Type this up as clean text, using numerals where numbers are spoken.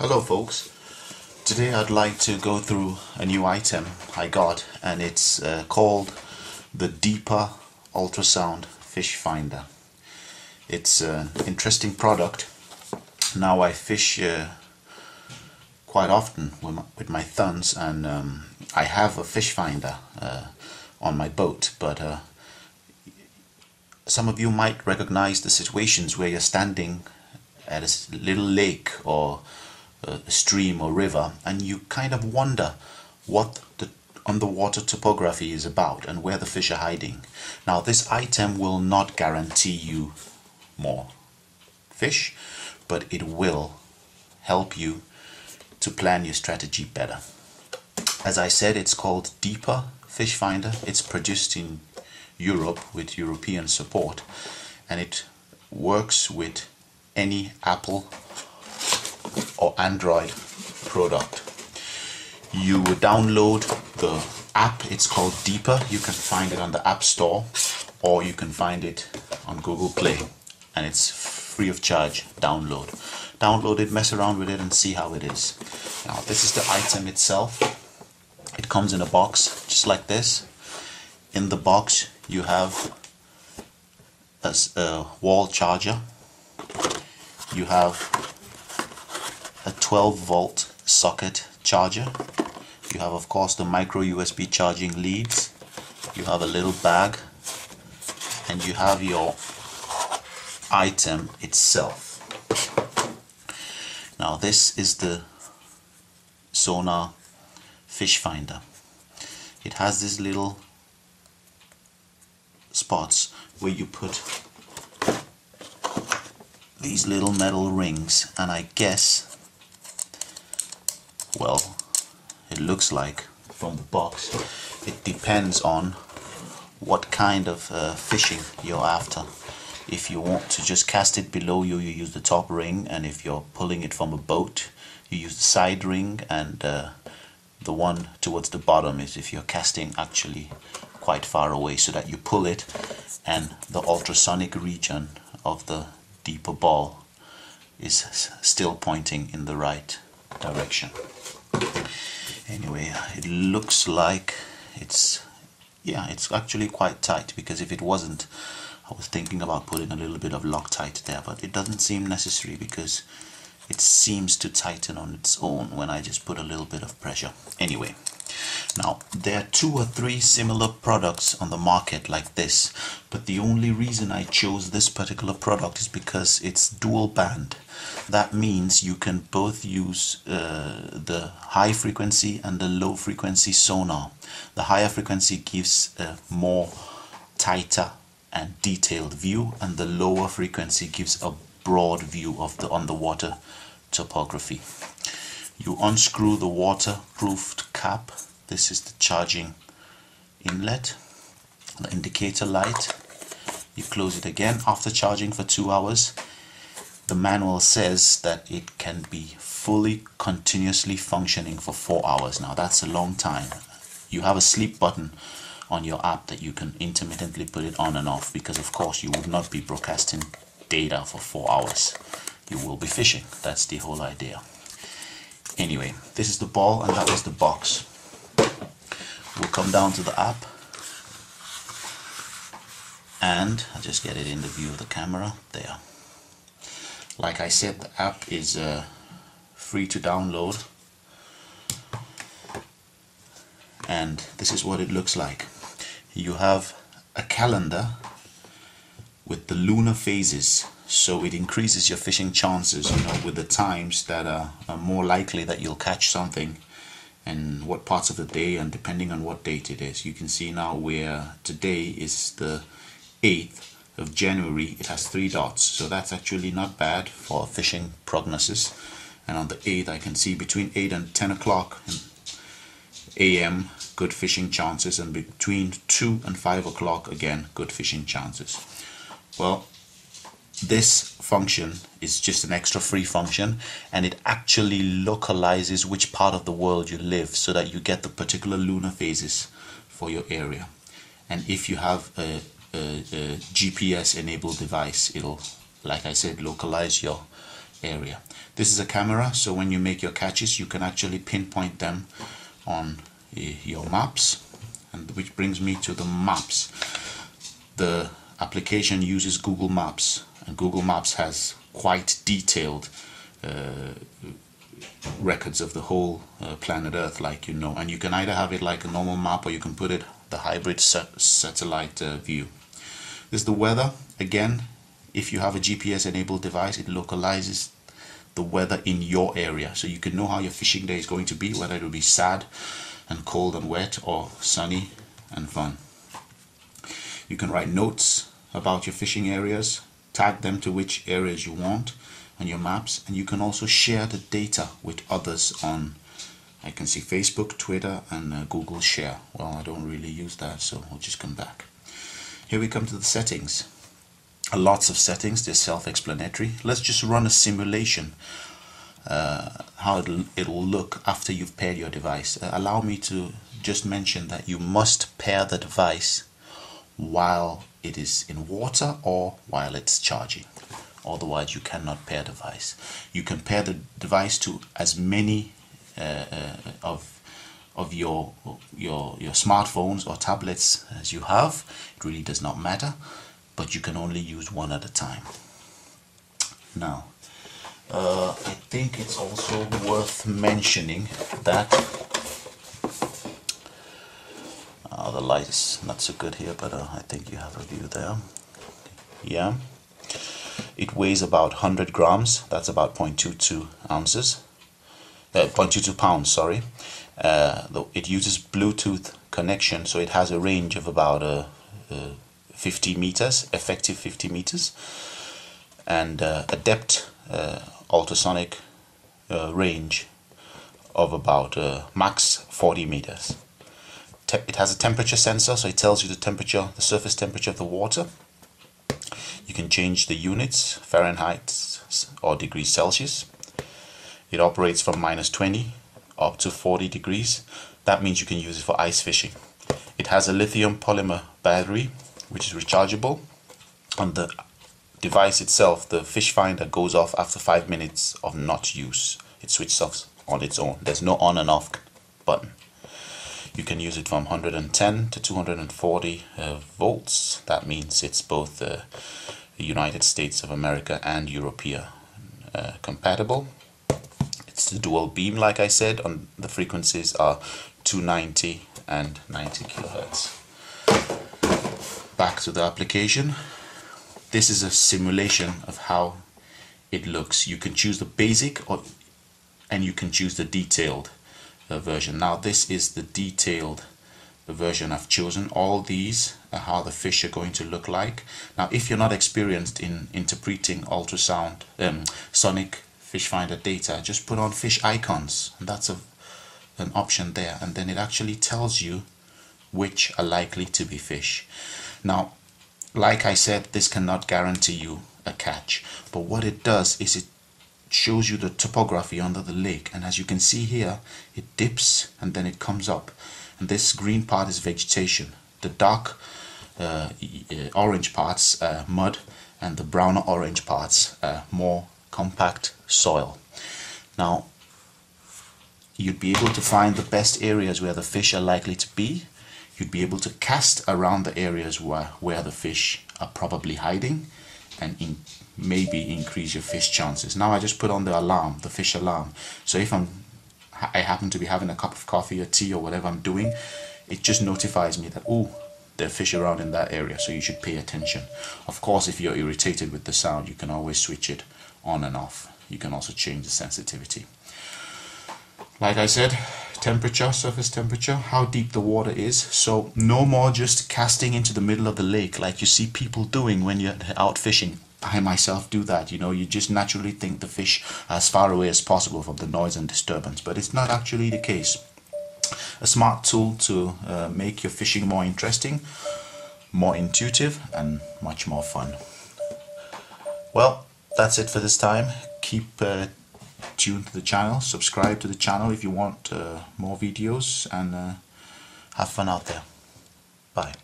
Hello folks, today I'd like to go through a new item I got, and it's called the Deeper Ultrasound Fish Finder. It's an interesting product. Now I fish quite often with my thuns, and I have a fish finder on my boat, but some of you might recognize the situations where you're standing at a little lake or a stream or river, and you kind of wonder what the underwater topography is about and where the fish are hiding. Now this item will not guarantee you more fish, but it will help you to plan your strategy better. As I said, it's called Deeper Fish Finder. It's produced in Europe with European support, and it works with any Apple or Android product. You would download the app. It's called Deeper. You can find it on the App Store, or you can find it on Google Play, and it's free of charge. Download it, mess around with it, and see how it is. Now this is the item itself. It comes in a box just like this. In the box you have a wall charger. You have a 12-volt socket charger. You have, of course, the micro USB charging leads. You have a little bag, and you have your item itself. Now this is the sonar fish finder. It has these little spots where you put these little metal rings, and I guess, well, it looks like from the box it depends on what kind of fishing you're after. If you want to just cast it below you, you use the top ring, and if you're pulling it from a boat, you use the side ring, and the one towards the bottom is if you're casting actually quite far away, so that you pull it and the ultrasonic region of the deeper ball is still pointing in the right direction. Anyway, it looks like it's actually quite tight, because if it wasn't, I was thinking about putting a little bit of Loctite there, but it doesn't seem necessary because it seems to tighten on its own when I just put a little bit of pressure. Anyway, now there are 2 or 3 similar products on the market like this, but the only reason I chose this particular product is because it's dual band. That means you can both use the high frequency and the low frequency sonar. The higher frequency gives a more tighter and detailed view, and the lower frequency gives a broad view of the underwater topography. You unscrew the waterproofed cap. This is the charging inlet, the indicator light. You close it again after charging for 2 hours. The manual says that it can be fully continuously functioning for 4 hours. Now that's a long time. You have a sleep button on your app that you can intermittently put it on and off, because of course you would not be broadcasting data for 4 hours. You will be fishing. That's the whole idea. Anyway, this is the ball, and that was the box. We'll come down to the app, and I'll just get it in the view of the camera there. Like I said, the app is free to download, and this is what it looks like. You have a calendar with the lunar phases, so it increases your fishing chances, with the times that are more likely that you'll catch something, and what parts of the day, and depending on what date it is. You can see now where today is the 8th of January, it has 3 dots, so that's actually not bad for fishing prognosis. And on the 8th, I can see between 8 and 10 o'clock AM, good fishing chances, and between 2 and 5 o'clock, again, good fishing chances. Well, this function is just an extra free function, and it actually localizes which part of the world you live, so that you get the particular lunar phases for your area. And if you have a GPS enabled device, it'll, like I said, localize your area. This is a camera, so when you make your catches you can actually pinpoint them on your maps, and which brings me to the maps. The application uses Google Maps, and Google Maps has quite detailed records of the whole planet Earth, like you know, and you can either have it like a normal map or you can put it the hybrid satellite view. This is the weather. Again, if you have a GPS enabled device, it localizes the weather in your area, so you can know how your fishing day is going to be, whether it will be sad and cold and wet or sunny and fun. You can write notes about your fishing areas, tag them to which areas you want on your maps, and you can also share the data with others on, I can see Facebook, Twitter and Google Share. Well, I don't really use that, so we'll just come back. Here we come to the settings. Lots of settings, they're self-explanatory. Let's just run a simulation how it'll look after you've paired your device. Allow me to just mention that you must pair the device while it is in water or while it's charging. Otherwise you cannot pair the device. You can pair the device to as many of your smartphones or tablets as you have. It really does not matter, but you can only use one at a time. Now, I think it's also worth mentioning that the light is not so good here, but I think you have a view there. Yeah, it weighs about 100 grams. That's about 0.22 ounces. 0.22 pounds, sorry. It uses Bluetooth connection, so it has a range of about 50 meters, effective 50 meters, and a depth ultrasonic range of about max 40 meters. It has a temperature sensor, so it tells you the temperature, the surface temperature of the water. You can change the units, Fahrenheit or degrees Celsius. It operates from -20 up to 40 degrees. That means you can use it for ice fishing. It has a lithium polymer battery, which is rechargeable. On the device itself, the fish finder goes off after 5 minutes of not use. It switches off on its own. There's no on and off button. You can use it from 110 to 240 volts. That means it's both the United States of America and European compatible. It's the dual beam, like I said, on the frequencies are 290 and 90 kilohertz. Back to the application. This is a simulation of how it looks. You can choose the basic and you can choose the detailed version. Now this is the detailed version I've chosen. All these are how the fish are going to look like. Now if you're not experienced in interpreting ultrasound sonic fish finder data, just put on fish icons, and that's an option there, and then it actually tells you which are likely to be fish. Now like I said, this cannot guarantee you a catch, but what it does is it shows you the topography under the lake, and as you can see here, it dips and then it comes up, and this green part is vegetation, the dark orange parts mud, and the browner orange parts more compact soil. Now you'd be able to find the best areas where the fish are likely to be. You'd be able to cast around the areas where the fish are probably hiding, and maybe increase your fish chances. Now I just put on the alarm, the fish alarm, so if I happen to be having a cup of coffee or tea or whatever I'm doing, it just notifies me that, oh, there are fish around in that area, so you should pay attention. Of course, if you're irritated with the sound, you can always switch it on and off. You can also change the sensitivity. Like I said, temperature, surface temperature, how deep the water is. So no more just casting into the middle of the lake like you see people doing when you're out fishing. I myself do that, you know, you just naturally think the fish are as far away as possible from the noise and disturbance, but it's not actually the case. A smart tool to make your fishing more interesting, more intuitive, and much more fun. Well, that's it for this time. Keep tuned to the channel, subscribe to the channel if you want more videos, and have fun out there. Bye.